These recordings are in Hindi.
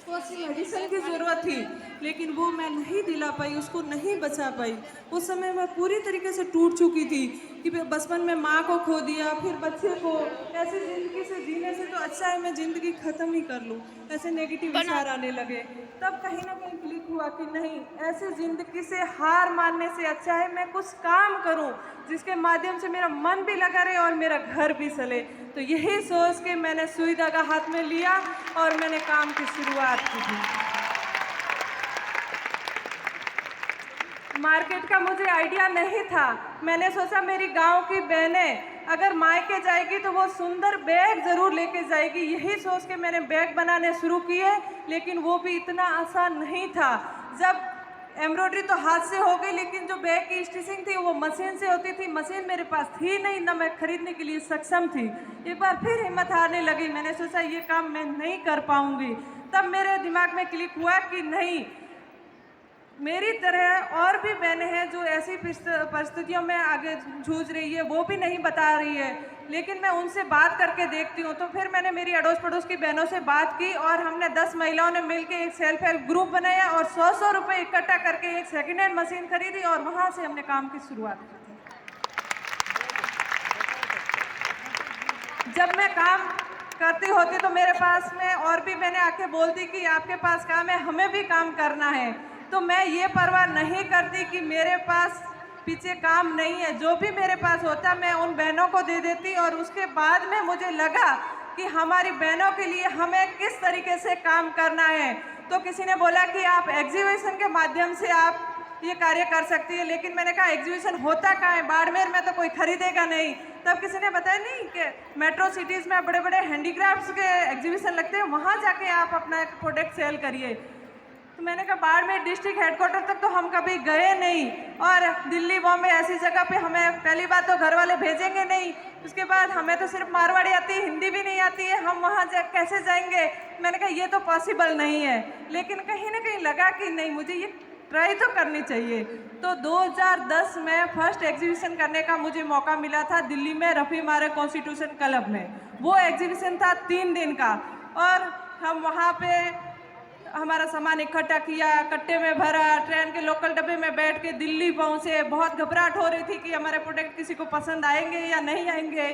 उसको अच्छी मेडिसिन की ज़रूरत थी, लेकिन वो मैं नहीं दिला पाई, उसको नहीं बचा पाई। उस समय मैं पूरी तरीके से टूट चुकी थी कि बचपन में माँ को खो दिया, फिर बच्चे को, ऐसी ज़िंदगी से जीने से तो अच्छा है मैं ज़िंदगी ख़त्म ही कर लूँ। ऐसे नेगेटिव विचार आने लगे। तब कहीं न कहीं क्लिक हुआ कि नहीं, ऐसी ज़िंदगी से हार मानने से अच्छा है मैं कुछ काम करूँ, जिसके माध्यम से मेरा मन भी लगा रहे और मेरा घर भी चले। तो यही सोच के मैंने सुई धागा हाथ में लिया और मैंने काम की शुरुआत की थी। मार्केट का मुझे आइडिया नहीं था। मैंने सोचा मेरी गांव की बहनें अगर मायके जाएगी तो वो सुंदर बैग ज़रूर लेके जाएगी। यही सोच के मैंने बैग बनाने शुरू किए, लेकिन वो भी इतना आसान नहीं था। जब एम्ब्रॉयडरी तो हाथ से हो गई, लेकिन जो बैग की स्टिचिंग थी वो मशीन से होती थी। मशीन मेरे पास थी नहीं, ना मैं खरीदने के लिए सक्षम थी। एक बार फिर हिम्मत हारने लगी। मैंने सोचा ये काम मैं नहीं कर पाऊंगी। तब मेरे दिमाग में क्लिक हुआ कि नहीं, मेरी तरह और भी बहनें हैं जो ऐसी परिस्थितियों में आगे जूझ रही है, वो भी नहीं बता रही है, लेकिन मैं उनसे बात करके देखती हूँ। तो फिर मैंने मेरी अड़ोस पड़ोस की बहनों से बात की और हमने 10 महिलाओं ने मिलकर एक सेल्फ हेल्प ग्रुप बनाया और 100-100 रुपये इकट्ठा करके एक सेकेंड हैंड मशीन खरीदी और वहाँ से हमने काम की शुरुआत की थी। जब मैं काम करती होती तो मेरे पास में और भी मैंने आके बोलती कि आपके पास काम है, हमें भी काम करना है। तो मैं ये परवाह नहीं करती कि मेरे पास पीछे काम नहीं है, जो भी मेरे पास होता मैं उन बहनों को दे देती। और उसके बाद में मुझे लगा कि हमारी बहनों के लिए हमें किस तरीके से काम करना है। तो किसी ने बोला कि आप एग्जीबिशन के माध्यम से आप ये कार्य कर सकती है, लेकिन मैंने कहा एग्जीबिशन होता कहाँ है, बाड़मेर में तो कोई खरीदेगा नहीं। तब किसी ने बताया नहीं कि मेट्रो सिटीज़ में बड़े बड़े हैंडीक्राफ्ट्स के एग्जीबिशन लगते हैं, वहाँ जाके आप अपना प्रोडक्ट सेल करिए। तो मैंने कहा बाड़मेर डिस्ट्रिक्ट हेडक्वार्टर तक तो हम कभी गए नहीं, और दिल्ली बॉम्बे ऐसी जगह पे हमें पहली बात तो घर वाले भेजेंगे नहीं, उसके बाद हमें तो सिर्फ मारवाड़ी आती है, हिंदी भी नहीं आती है, हम वहाँ कैसे जाएंगे। मैंने कहा ये तो पॉसिबल नहीं है, लेकिन कहीं ना कहीं लगा कि नहीं, मुझे ये ट्राई तो करनी चाहिए। तो 2010 में फर्स्ट एग्जीबिशन करने का मुझे मौका मिला था दिल्ली में रफ़ी मारे कॉन्स्टिट्यूशन क्लब में। वो एग्जीबिशन था 3 दिन का, और हम वहाँ पे हमारा सामान इकट्ठा किया, कट्टे में भरा, ट्रेन के लोकल डब्बे में बैठ के दिल्ली पहुँचे। बहुत घबराहट हो रही थी कि हमारे प्रोडक्ट किसी को पसंद आएंगे या नहीं आएंगे।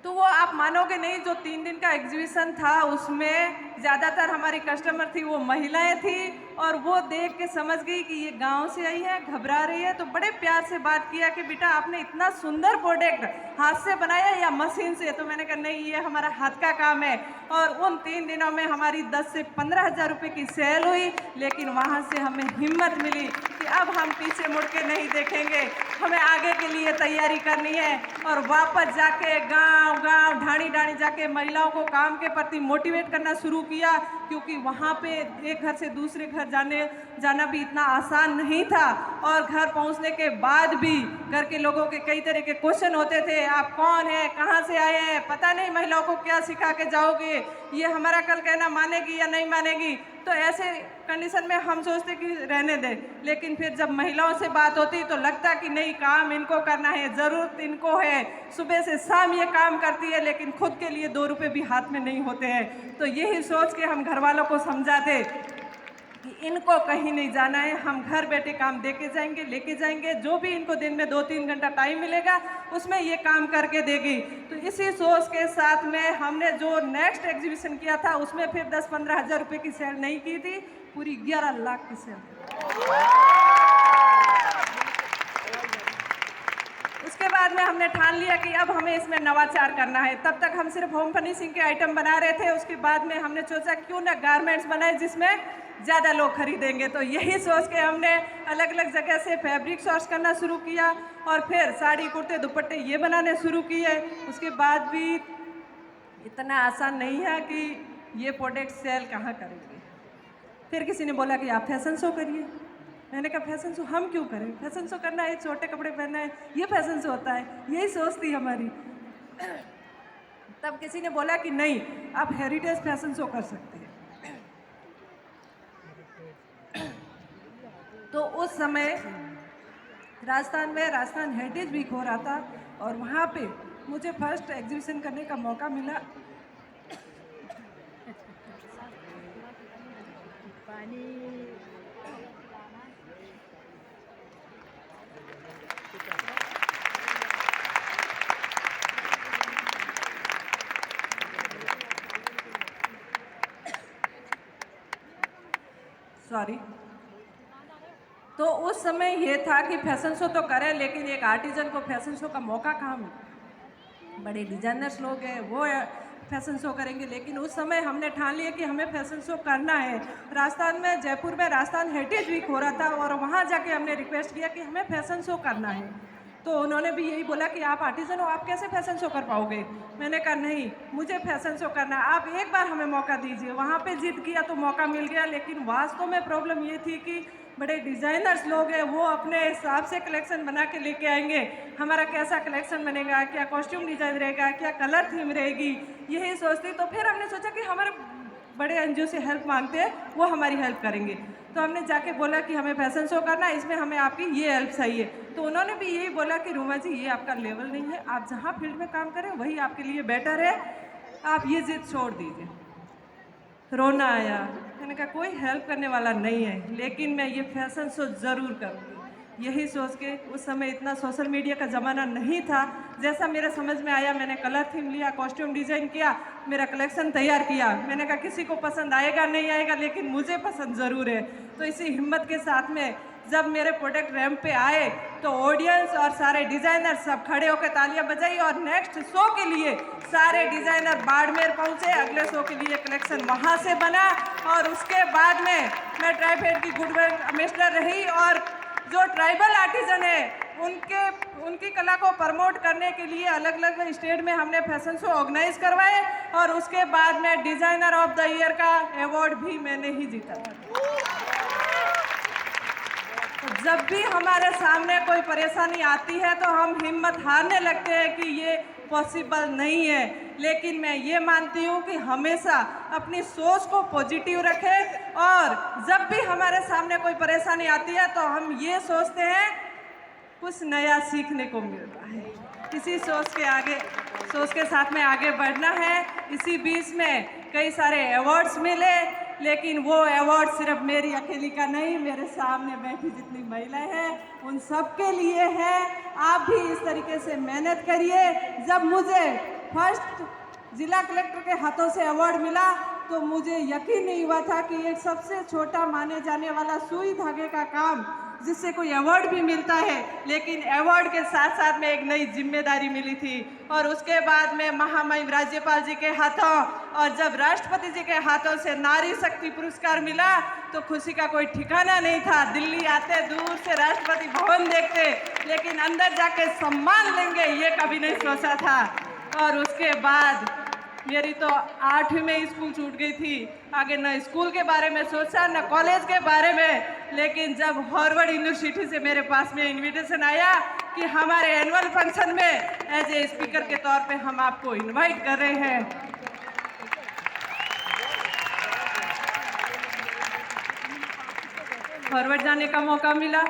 तो वो आप मानोगे नहीं, जो 3 दिन का एग्जीबिशन था उसमें ज़्यादातर हमारी कस्टमर थी वो महिलाएं थी, और वो देख के समझ गई कि ये गांव से आई है, घबरा रही है। तो बड़े प्यार से बात किया कि बेटा आपने इतना सुंदर प्रोडक्ट हाथ से बनाया या मशीन से। तो मैंने कहा नहीं, ये हमारा हाथ का काम है। और उन 3 दिनों में हमारी 10 से 15,000 रुपये की सेल हुई, लेकिन वहाँ से हमें हिम्मत मिली कि अब हम पीछे मुड़ के नहीं देखेंगे, हमें आगे के लिए तैयारी करनी है। और वापस जाके गांव गांव ढाणी ढाणी जाके महिलाओं को काम के प्रति मोटिवेट करना शुरू किया, क्योंकि वहाँ पे एक घर से दूसरे घर जाना भी इतना आसान नहीं था। और घर पहुँचने के बाद भी घर के लोगों के कई तरह के क्वेश्चन होते थे, आप कौन है, कहाँ से आए हैं, पता नहीं महिलाओं को क्या सिखा के जाओगे, ये हमारा कल कहना मानेगी या नहीं मानेगी। तो ऐसे कंडीशन में हम सोचते कि रहने दें, लेकिन फिर जब महिलाओं से बात होती तो लगता कि नहीं, काम इनको करना है, ज़रूरत इनको है, सुबह से शाम ये काम करती है, लेकिन खुद के लिए 2 रुपये भी हाथ में नहीं होते हैं। तो यही सोच के हम घर वालों को समझाते कि इनको कहीं नहीं जाना है, हम घर बैठे काम दे के जाएंगे, लेके जाएंगे, जो भी इनको दिन में 2-3 घंटा टाइम मिलेगा उसमें ये काम करके देगी। तो इसी सोच के साथ में हमने जो नेक्स्ट एग्जीबिशन किया था उसमें फिर 10-15 हज़ार रुपये की सेल नहीं की थी, पूरी 11 लाख की सेल। उसके बाद में हमने ठान लिया कि अब हमें इसमें नवाचार करना है। तब तक हम सिर्फ होम फर्निशिंग के आइटम बना रहे थे। उसके बाद में हमने सोचा क्यों ना गारमेंट्स बनाए जिसमें ज़्यादा लोग खरीदेंगे। तो यही सोच के हमने अलग अलग जगह से फैब्रिक सोर्स करना शुरू किया, और फिर साड़ी कुर्ते दुपट्टे ये बनाने शुरू किए। उसके बाद भी इतना आसान नहीं है कि ये प्रोडक्ट सेल कहाँ करेंगे। फिर किसी ने बोला कि आप फैशन शो करिए। मैंने कहा फैशन शो हम क्यों करें, फैशन शो करना है, छोटे कपड़े पहनना है, ये फैशन शो होता है, यही सोच थी हमारी। तब किसी ने बोला कि नहीं, आप हेरिटेज फैशन शो कर सकते हैं। तो उस समय राजस्थान में राजस्थान हेरिटेज वीक हो रहा था, और वहाँ पे मुझे फर्स्ट एग्जीबिशन करने का मौका मिला। सॉरी। तो उस समय ये था कि फैशन शो तो करें, लेकिन एक आर्टिजन को फैशन शो का मौका कहाँ मिला। बड़े डिजाइनर्स लोग हैं, वो फैशन शो करेंगे, लेकिन उस समय हमने ठान लिया कि हमें फैशन शो करना है। राजस्थान में, जयपुर में राजस्थान हेरिटेज वीक हो रहा था और वहाँ जाके हमने रिक्वेस्ट किया कि हमें फैशन शो करना है। तो उन्होंने भी यही बोला कि आप आर्टिजन हो, आप कैसे फैशन शो कर पाओगे। मैंने कहा नहीं, मुझे फैशन शो करना है, आप एक बार हमें मौका दीजिए। वहाँ पे जिद किया तो मौका मिल गया, लेकिन वास्तव में प्रॉब्लम ये थी कि बड़े डिज़ाइनर्स लोग हैं, वो अपने हिसाब से कलेक्शन बना के लेके आएंगे। हमारा कैसा कलेक्शन बनेगा, क्या कॉस्ट्यूम डिजाइन रहेगा, क्या कलर थीम रहेगी, यही सोचती। तो फिर हमने सोचा कि हमारे बड़े एनजीओ से हेल्प मांगते हैं, वो हमारी हेल्प करेंगे। तो हमने जाके बोला कि हमें फैशन शो करना है, इसमें हमें आपकी ये हेल्प चाहिए। तो उन्होंने भी यही बोला कि रूमा जी, ये आपका लेवल नहीं है, आप जहाँ फील्ड में काम करें वही आपके लिए बेटर है, आप ये जिद छोड़ दीजिए। रोना आया। मैंने कहा कोई हेल्प करने वाला नहीं है, लेकिन मैं ये फैशन शो ज़रूर करूँगी। यही सोच के, उस समय इतना सोशल मीडिया का ज़माना नहीं था, जैसा मेरे समझ में आया मैंने कलर थीम लिया, कॉस्ट्यूम डिज़ाइन किया, मेरा कलेक्शन तैयार किया। मैंने कहा किसी को पसंद आएगा नहीं आएगा, लेकिन मुझे पसंद ज़रूर है। तो इसी हिम्मत के साथ में जब मेरे प्रोडक्ट रैंप पे आए तो ऑडियंस और सारे डिज़ाइनर सब खड़े होकर तालियां बजाई, और नेक्स्ट शो के लिए सारे डिज़ाइनर बाड़मेर पहुंचे। अगले शो के लिए कलेक्शन वहां से बना, और उसके बाद में मैं ट्राइफेड की गुडविल एम्बेसडर रही, और जो ट्राइबल आर्टिजन है उनकी कला को प्रमोट करने के लिए अलग अलग स्टेट में हमने फैशन शो ऑर्गेनाइज करवाए, और उसके बाद में डिज़ाइनर ऑफ द ईयर का अवार्ड भी मैंने ही जीता। जब भी हमारे सामने कोई परेशानी आती है तो हम हिम्मत हारने लगते हैं कि ये पॉसिबल नहीं है, लेकिन मैं ये मानती हूँ कि हमेशा अपनी सोच को पॉजिटिव रखें, और जब भी हमारे सामने कोई परेशानी आती है तो हम ये सोचते हैं कुछ नया सीखने को मिल रहा है। इसी सोच के साथ में आगे बढ़ना है। इसी बीच में कई सारे अवार्ड्स मिले, लेकिन वो अवार्ड सिर्फ मेरी अकेली का नहीं, मेरे सामने बैठी जितनी महिलाएं हैं उन सब के लिए है। आप भी इस तरीके से मेहनत करिए। जब मुझे फर्स्ट जिला कलेक्टर के हाथों से अवार्ड मिला तो मुझे यकीन नहीं हुआ था कि एक सबसे छोटा माने जाने वाला सुई धागे का काम, जिससे कोई अवार्ड भी मिलता है, लेकिन अवार्ड के साथ साथ में एक नई जिम्मेदारी मिली थी। और उसके बाद में महामहिम राज्यपाल जी के हाथों और जब राष्ट्रपति जी के हाथों से नारी शक्ति पुरस्कार मिला तो खुशी का कोई ठिकाना नहीं था। दिल्ली आते, दूर से राष्ट्रपति भवन देखते, लेकिन अंदर जाके सम्मान लेंगे ये कभी नहीं सोचा था। और उसके बाद मेरी तो 8वीं में स्कूल छूट गई थी, आगे न स्कूल के बारे में सोचा न कॉलेज के बारे में। लेकिन जब हार्वर्ड यूनिवर्सिटी से मेरे पास में इनविटेशन आया कि हमारे एनुअल फंक्शन में एज ए स्पीकर के तौर पे हम आपको इनवाइट कर रहे हैं, हार्वर्ड जाने का मौका मिला।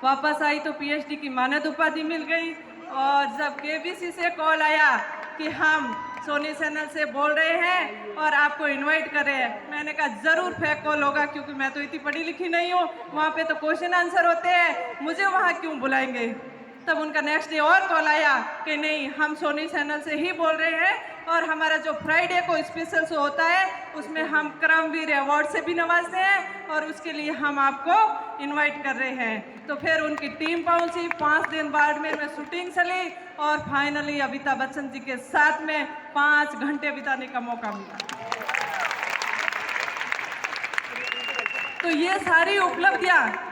वापस आई तो पीएचडी की मानद उपाधि मिल गई। और जब केबीसी से कॉल आया कि हम सोनी चैनल से बोल रहे हैं और आपको इनवाइट कर रहे हैं, मैंने कहा ज़रूर फेक कॉल होगा, क्योंकि मैं तो इतनी पढ़ी लिखी नहीं हूँ, वहाँ पे तो क्वेश्चन आंसर होते हैं, मुझे वहाँ क्यों बुलाएंगे। तब उनका नेक्स्ट डे और कॉल आया कि नहीं, हम सोनी चैनल से ही बोल रहे हैं और हमारा जो फ्राइडे को स्पेशल शो होता है उसमें हम करमवीर अवार्ड से भी नवाजते हैं और उसके लिए हम आपको इनवाइट कर रहे हैं। तो फिर उनकी टीम पहुंची, 5 दिन बाद में शूटिंग चली और फाइनली अमिताभ बच्चन जी के साथ में 5 घंटे बिताने का मौका मिला। तो ये सारी उपलब्धियाँ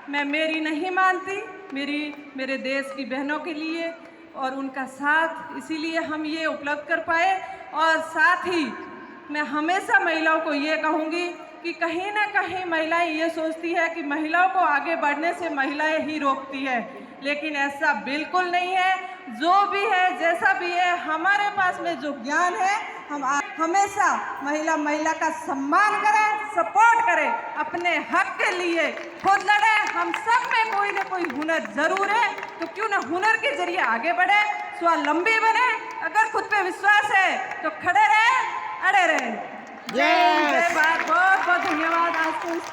मैं मेरी नहीं मानती, मेरे देश की बहनों के लिए और उनका साथ, इसीलिए हम ये उपलब्ध कर पाए। और साथ ही मैं हमेशा महिलाओं को ये कहूँगी कि कहीं ना कहीं महिलाएं ये सोचती है कि महिलाओं को आगे बढ़ने से महिलाएं ही रोकती है, लेकिन ऐसा बिल्कुल नहीं है। जो भी है, जैसा भी है, हमारे पास में जो ज्ञान है, हम हमेशा महिला का सम्मान करें, सपोर्ट करें, अपने हक के लिए खुद लड़े। हम सब में कोई ना कोई हुनर जरूर है, तो क्यों ना हुनर के जरिए आगे बढ़े, स्वावलंबी बने। अगर खुद पे विश्वास है तो खड़े रहे, अड़े रहे। जय भारत, बहुत बहुत धन्यवाद। आज के इस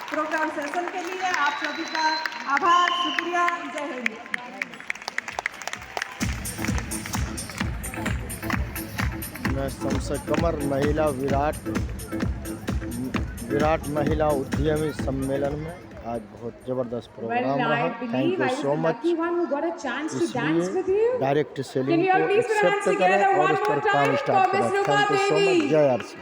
प्रोग्राम सेशन के लिए। आप सभी का आभार, शुक्रिया, जय हिंद। मैं शमसे कमर महिला विराट महिला उद्यमी सम्मेलन में आज बहुत ज़बरदस्त प्रोग्राम रहा। Thank you so much. इसलिए डायरेक्ट सेलिंग को एक्सेप्ट करें और इस पर काम स्टार्ट करें। Thank you so much. जय आरसी।